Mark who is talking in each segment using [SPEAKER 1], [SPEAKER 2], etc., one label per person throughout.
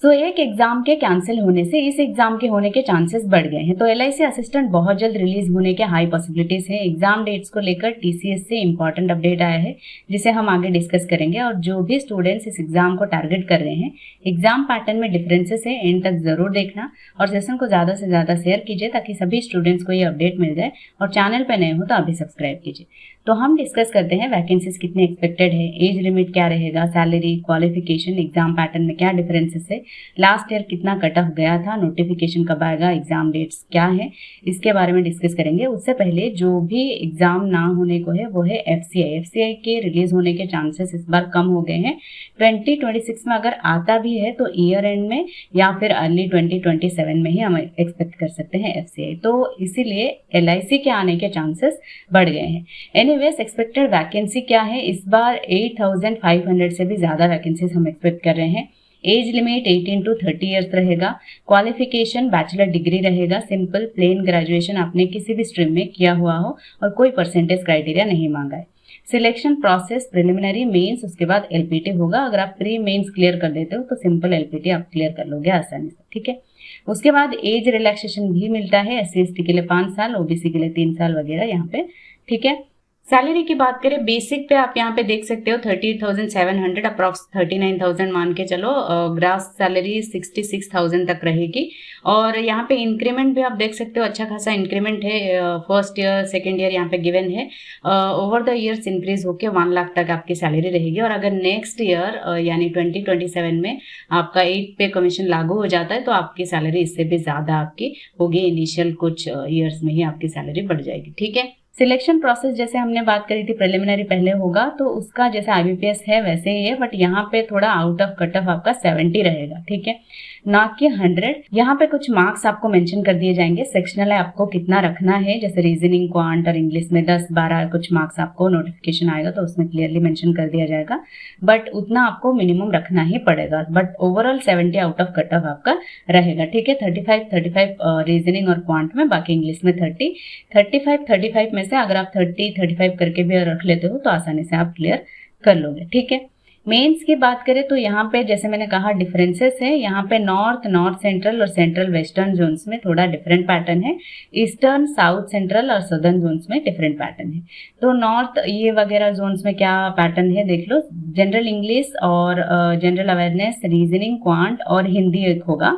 [SPEAKER 1] सो एक एग्जाम के कैंसिल होने से इस एग्जाम के होने के चांसेस बढ़ गए हैं। तो एलआईसी असिस्टेंट बहुत जल्द रिलीज होने के हाई पॉसिबिलिटीज है। एग्जाम डेट्स को लेकर टीसीएस से इंपॉर्टेंट अपडेट आया है जिसे हम आगे डिस्कस करेंगे। और जो भी स्टूडेंट्स इस एग्जाम को टारगेट कर रहे हैं, एग्जाम पैटर्न में डिफरेंसेस है, एंड तक जरूर देखना और सेशन को ज्यादा से ज्यादा शेयर कीजिए ताकि सभी स्टूडेंट्स को ये अपडेट मिल जाए। और चैनल पर नए हो तो अभी सब्सक्राइब कीजिए। तो हम डिस्कस करते हैं वैकेंसीज कितने एक्सपेक्टेड है, एज लिमिट क्या रहेगा, सैलरी, क्वालिफिकेशन, एग्जाम पैटर्न में क्या डिफरेंसेस है, लास्ट ईयर कितना कट ऑफ गया था, नोटिफिकेशन कब आएगा, एग्जाम डेट्स क्या है, इसके बारे में डिस्कस करेंगे। उससे पहले जो भी एग्जाम ना होने को है वो है एफसीआई के रिलीज होने के चांसेस इस बार कम हो गए हैं। 2026 में अगर आता भी है तो ईयर एंड में या फिर अर्ली 2027 में ही हम एक्सपेक्ट कर सकते हैं एफसीआई। तो इसीलिए एलआईसी के आने के चांसेस बढ़ गए हैं। एनीवेज, एक्सपेक्टेड वैकेंसी क्या है, इस बार 8500 से भी ज्यादा वैकेंसीज हम एक्सपेक्ट कर रहे हैं। एज लिमिट 18 to 30 ईयर्स रहेगा। क्वालिफिकेशन बैचलर डिग्री रहेगा। सिंपल प्लेन ग्रेजुएशन आपने किसी भी स्ट्रीम में किया हुआ हो और कोई परसेंटेज क्राइटेरिया नहीं मांगा है। सिलेक्शन प्रोसेस प्रिलिमिनरी, मेंस, उसके बाद एलपीटी होगा। अगर आप प्री मेंस क्लियर कर देते हो तो सिंपल एलपीटी आप क्लियर कर लोगे आसानी से, ठीक है। उसके बाद एज रिलैक्सेशन भी मिलता है, SC/ST के लिए 5 साल, ओबीसी के लिए 3 साल वगैरह यहाँ पे, ठीक है। सैलरी की बात करें, बेसिक पे आप यहाँ पे देख सकते हो 38,700 अप्रॉक्स 39,000 मान के चलो। ग्रास सैलरी 66,000 तक रहेगी। और यहाँ पे इंक्रीमेंट भी आप देख सकते हो, अच्छा खासा इंक्रीमेंट है। फर्स्ट ईयर सेकेंड ईयर यहाँ पे गिवन है। ओवर द ईयर्स इंक्रीज होके 1 लाख तक आपकी सैलरी रहेगी। और अगर नेक्स्ट ईयर यानी 2027 में आपका 8 पे कमीशन लागू हो जाता है तो आपकी सैलरी इससे भी ज्यादा आपकी होगी। इनिशियल कुछ ईयर्स में ही आपकी सैलरी बढ़ जाएगी, ठीक है। सिलेक्शन प्रोसेस जैसे हमने बात करी थी, प्रिलिमिनरी पहले होगा तो उसका जैसे आईबीपीएस है वैसे ही है, बट यहाँ पे थोड़ा आउट ऑफ कट ऑफ आपका 70 रहेगा, ठीक है, ना कि 100। यहाँ पे कुछ मार्क्स आपको मेंशन कर दिए जाएंगे। सेक्शनल है, आपको कितना रखना है, जैसे रीजनिंग, क्वांट और इंग्लिश में 10-12 कुछ मार्क्स आपको नोटिफिकेशन आएगा तो उसमें क्लियरली मेंशन कर दिया जाएगा, बट उतना आपको मिनिमम रखना ही पड़ेगा। But overall 70 out of cut off आपका रहेगा, ठीक है। 35 रीजनिंग और क्वांट में, बाकी इंग्लिश में 35 में से अगर आप 35 करके भी रख लेते हो तो आसानी से आप क्लियर कर लोगे, ठीक है। मेंस की बात करें तो यहाँ पे जैसे मैंने कहा डिफरेंसेस है। यहाँ पे नॉर्थ सेंट्रल और सेंट्रल वेस्टर्न जोन्स में थोड़ा डिफरेंट पैटर्न है। ईस्टर्न, साउथ सेंट्रल और सदर्न जोन्स में डिफरेंट पैटर्न है। तो नॉर्थ ये वगैरह जोन्स में क्या पैटर्न है देख लो। जनरल इंग्लिश और जनरल अवेयरनेस, रीजनिंग, क्वांट और हिंदी एक होगा,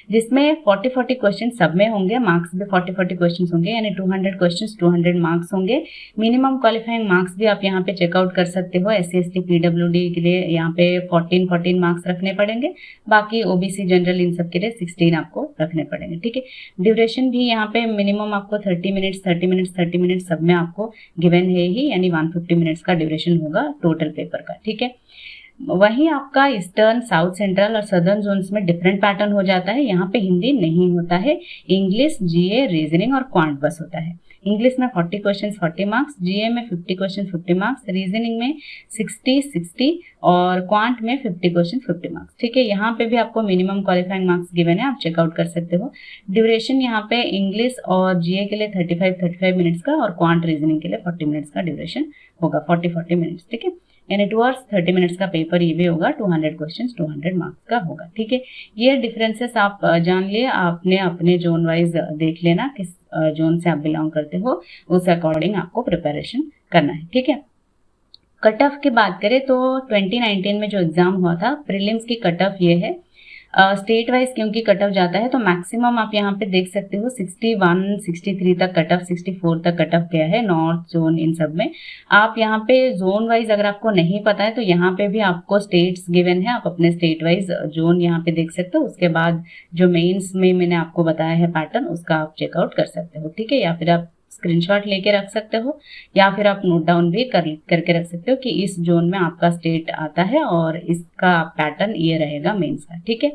[SPEAKER 1] जिसमें 40 क्वेश्चन सब में होंगे। मार्क्स भी 40 क्वेश्चन होंगे, यानी 200 क्वेश्चन 200 मार्क्स होंगे। मिनिमम क्वालिफाइंग मार्क्स भी आप यहाँ पे चेकआउट कर सकते हो। SC/ST PWD के लिए यहाँ पे 14 मार्क्स रखने पड़ेंगे। बाकी ओबीसी जनरल इन सब के लिए 16 आपको रखने पड़ेंगे, ठीक है। ड्यूरेशन भी यहाँ पे मिनिमम आपको 30 मिनट्स सब में आपको गिवन है ही, यानी 150 मिनट्स का ड्यूरेशन होगा टोटल पेपर का, ठीक है। वहीं आपका ईस्टर्न, साउथ सेंट्रल और सदर्न जोन्स में डिफरेंट पैटर्न हो जाता है। यहाँ पे हिंदी नहीं होता है, इंग्लिश, जीए, रीजनिंग और क्वांट बस होता है। इंग्लिश में 40 क्वेश्चन 40 मार्क्स, जीए में 50 क्वेश्चन 50 मार्क्स, रीजनिंग में 60 और क्वांट में 50 क्वेश्चन 50 मार्क्स, ठीक है। यहाँ पे भी आपको मिनिमम क्वालिफाइंग मार्क्स गिवन है, आप चेकआउट कर सकते हो। ड्यूरेशन यहाँ पे इंग्लिश और जीए के लिए 35 मिनट्स का और क्वांट रीजनिंग के लिए 40 मिनट्स का ड्यूरेशन होगा, 40 मिनट्स, ठीक है। यानी 2 आवर्स 30 मिनट्स का पेपर ये भी होगा, 200 क्वेश्चन 200 मार्क्स का होगा, ठीक है। ये डिफरेंसेस आप जान लिए, आपने अपने जोन वाइज देख लेना किस जोन से आप बिलोंग करते हो, उस अकॉर्डिंग आपको प्रिपरेशन करना है, ठीक है। कट ऑफ की बात करें तो 2019 में जो एग्जाम हुआ था प्रीलिम्स की कट ऑफ ये है। स्टेट वाइज क्योंकि कट ऑफ जाता है तो मैक्सिमम आप यहाँ पे देख सकते हो 61, 63 तक कट ऑफ, 64 तक कट ऑफ गया है नॉर्थ जोन इन सब में। आप यहाँ पे जोन वाइज अगर आपको नहीं पता है तो यहाँ पे भी आपको स्टेट्स गिवन है, आप अपने स्टेट वाइज जोन यहाँ पे देख सकते हो। उसके बाद जो मेंस में मैंने आपको बताया है पैटर्न, उसका आप चेकआउट कर सकते हो, ठीक है। या फिर आप स्क्रीनशॉट लेके रख सकते हो या फिर आप नोट डाउन भी करके रख सकते हो कि इस जोन में आपका स्टेट आता है और इसका पैटर्न ये रहेगा मेंस का, ठीक है।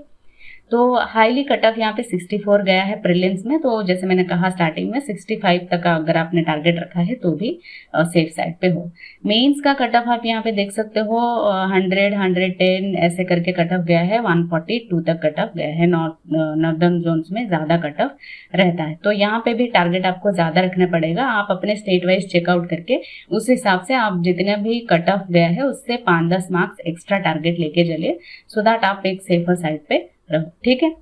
[SPEAKER 1] तो हाईली कट ऑफ यहाँ पे 64 गया है प्रीलिम्स में। तो जैसे मैंने कहा स्टार्टिंग में 65 तक का अगर आपने टारगेट रखा है तो भी सेफ साइड पे हो। मेंस का कट ऑफ आप यहाँ पे देख सकते हो 100, 110 ऐसे करके कट ऑफ गया है, 142 तक कट ऑफ गया है। नॉर्दर्न जोन्स में ज्यादा कट ऑफ रहता है, तो यहाँ पे भी टारगेट आपको ज्यादा रखना पड़ेगा। आप अपने स्टेट वाइज चेकआउट करके उस हिसाब से आप जितने भी कट ऑफ गया है उससे 5-10 मार्क्स एक्स्ट्रा टारगेट लेके चलिए, सो दैट आप एक सेफर साइड पे रहो, ठीक है।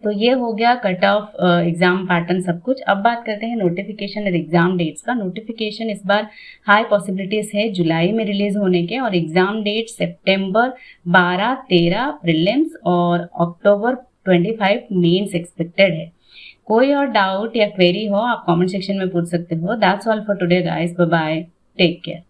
[SPEAKER 1] तो ये हो गया कट ऑफ एग्जाम पैटर्न सब कुछ। अब बात करते हैं नोटिफिकेशन और एग्जाम डेट्स का। नोटिफिकेशन इस बार हाई पॉसिबिलिटीज है जुलाई में रिलीज होने के, और एग्जाम डेट सितंबर 12-13 प्रीलिम्स और अक्टूबर 25 मेंस एक्सपेक्टेड है। कोई और डाउट या क्वेरी हो आप कमेंट सेक्शन में पूछ सकते हो। That's all for today guys, bye bye, take care.